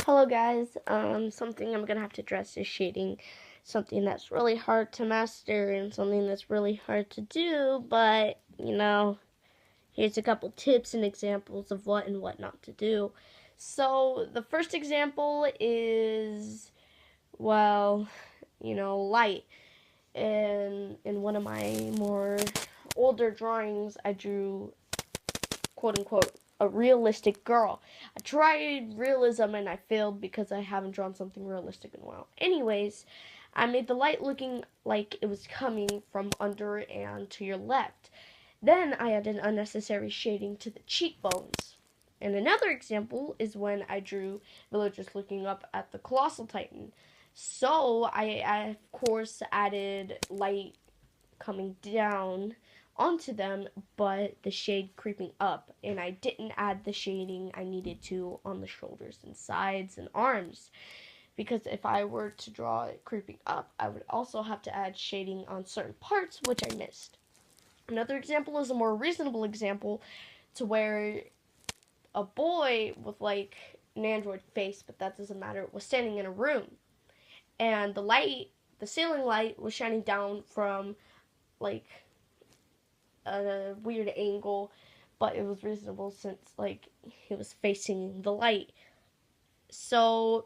Hello guys, something I'm gonna have to address is shading. Something that's really hard to master and something that's really hard to do, but, here's a couple tips and examples of what and what not to do. So, the first example is, light. In one of my more older drawings, I drew, quote unquote, a realistic girl. I tried realism and I failed because I haven't drawn something realistic in a while. Anyways, I made the light looking like it was coming from under and to your left. Then I added unnecessary shading to the cheekbones. And another example is when I drew villagers looking up at the colossal titan. So I of course added light coming down onto them, but the shade creeping up, and I didn't add the shading I needed to on the shoulders and sides and arms, because if I were to draw it creeping up, I would also have to add shading on certain parts, which I missed. Another example is a more reasonable example, to where a boy with like an android face, but that doesn't matter, was standing in a room, and the ceiling light was shining down from like a weird angle, but it was reasonable since like he was facing the light. So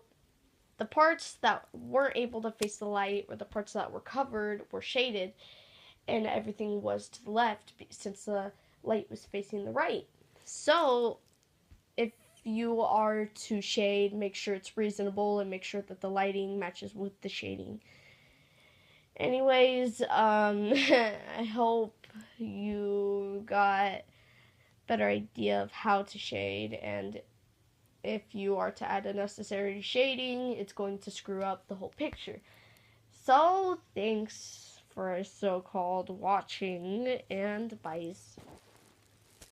the parts that weren't able to face the light, or the parts that were covered, were shaded, and everything was to the left since the light was facing the right. So if you are to shade, make sure it's reasonable and make sure that the lighting matches with the shading. Anyways, I hope you got better idea of how to shade, and if you are to add unnecessary shading, it's going to screw up the whole picture. So, thanks for so-called watching, and bye.